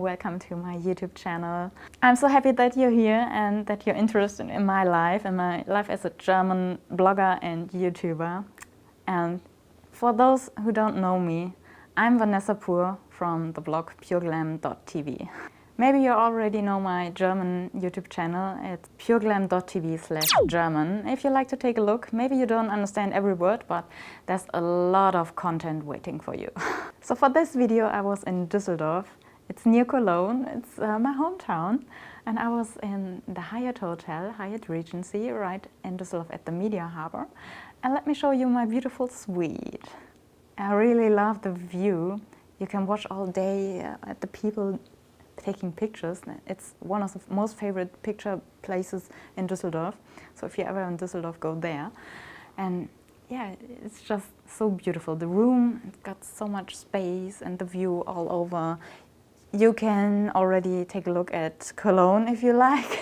Welcome to my YouTube channel. I'm so happy that you're here and that you're interested in my life as a German blogger and YouTuber. And for those who don't know me, I'm Vanessa from the blog pureglam.tv. Maybe you already know my German YouTube channel. It's pureglam.tv/German. If you like to take a look, maybe you don't understand every word, but there's a lot of content waiting for you. So for this video, I was in Düsseldorf. It's near Cologne, it's my hometown, and I was in the Hyatt Hotel, Hyatt Regency, right in Düsseldorf at the Media Harbour. And let me show you my beautiful suite. I really love the view. You can watch all day at the people taking pictures. It's one of the most favorite picture places in Düsseldorf. So if you're ever in Düsseldorf, go there. And yeah, it's just so beautiful. The room, it's got so much space and the view all over. You can already take a look at Cologne if you like.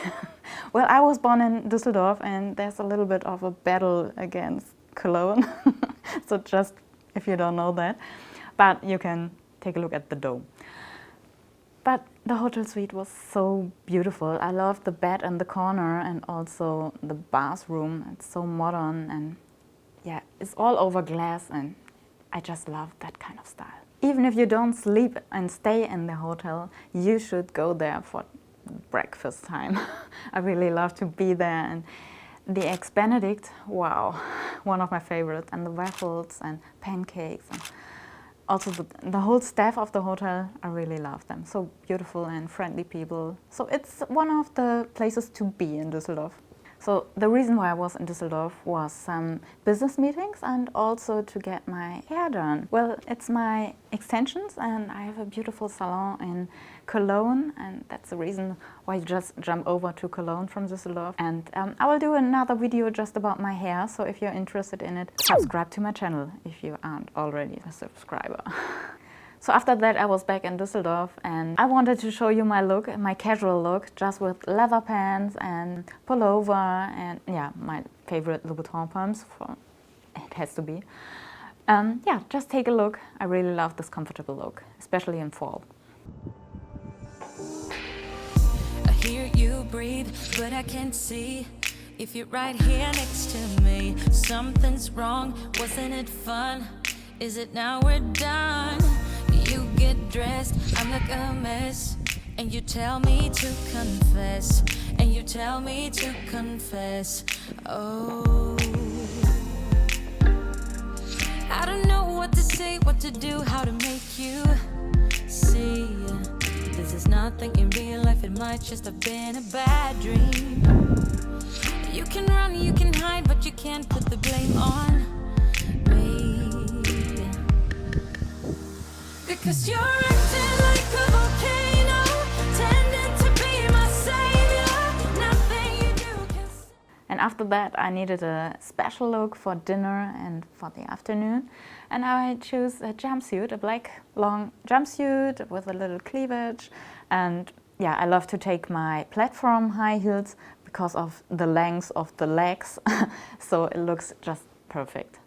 Well, I was born in Düsseldorf and there's a little bit of a battle against Cologne. So just if you don't know that. But you can take a look at the dome. But the hotel suite was so beautiful. I loved the bed in the corner and also the bathroom. It's so modern and yeah, it's all over glass and I just love that kind of style. Even if you don't sleep and stay in the hotel, you should go there for breakfast time. I really love to be there. And the Eggs Benedict, wow, one of my favorites. And the waffles and pancakes. And also the whole staff of the hotel, I really love them. So beautiful and friendly people. So it's one of the places to be in Düsseldorf. So the reason why I was in Düsseldorf was some business meetings and also to get my hair done. Well, it's my extensions and I have a beautiful salon in Cologne and that's the reason why you just jump over to Cologne from Düsseldorf. And I will do another video just about my hair, so if you're interested in it, subscribe to my channel if you aren't already a subscriber. So after that I was back in Düsseldorf and I wanted to show you my look, my casual look, just with leather pants and pullover and yeah, my favorite Louboutin pumps, it has to be. Yeah, just take a look. I really love this comfortable look, especially in fall. I hear you breathe, but I can't see if you're right here next to me. Something's wrong, wasn't it fun? Is it now we're done? You get dressed, I'm like a mess, and you tell me to confess, and you tell me to confess. Oh, I don't know what to say, what to do, how to make you see. This is nothing in real life, it might just have been a bad dream. You can run, you can hide, but you can't put the blame on me. Because you're acting like a volcano, tending to be my savior. Nothing you do can... And after that I needed a special look for dinner and for the afternoon. And I chose a jumpsuit, a black long jumpsuit with a little cleavage. And yeah, I love to take my platform high heels because of the length of the legs. So it looks just perfect.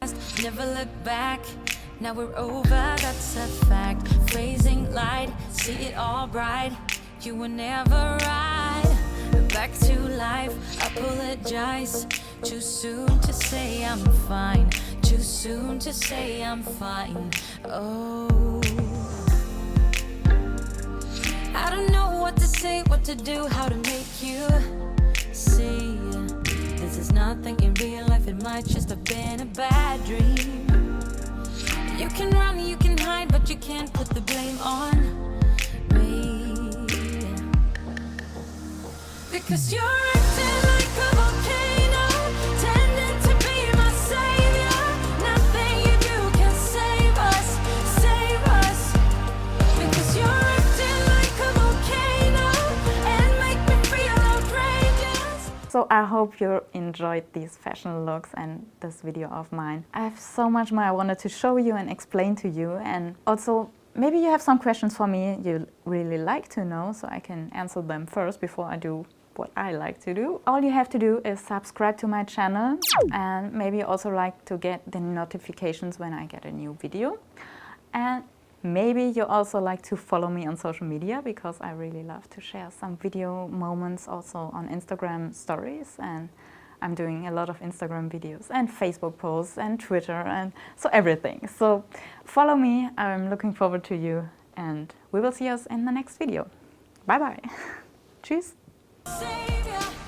Never look back. Now we're over, that's a fact. Phrasing light, see it all bright. You were never right. Back to life, I apologize. Too soon to say I'm fine. Too soon to say I'm fine. Oh, I don't know what to say, what to do, how to make you see. This is nothing in real life, it might just have been a bad dream. You can run, you can hide, but you can't put the blame on me. Because you're acting like a volcano, tending to be my savior. Nothing you do can save us, save us. Because you're acting like a volcano and make me feel outrageous. So I hope you enjoyed these fashion looks and this video of mine. I have so much more I wanted to show you and explain to you, and also maybe you have some questions for me you really like to know, so I can answer them first before I do what I like to do. All you have to do is subscribe to my channel and maybe also like to get the notifications when I get a new video. And Maybe you also like to follow me on social media, because I really love to share some video moments also on Instagram stories, and I'm doing a lot of Instagram videos and Facebook posts and Twitter and so everything. So follow me, I'm looking forward to you, and we will see us in the next video. Bye bye. Tschüss. Savior.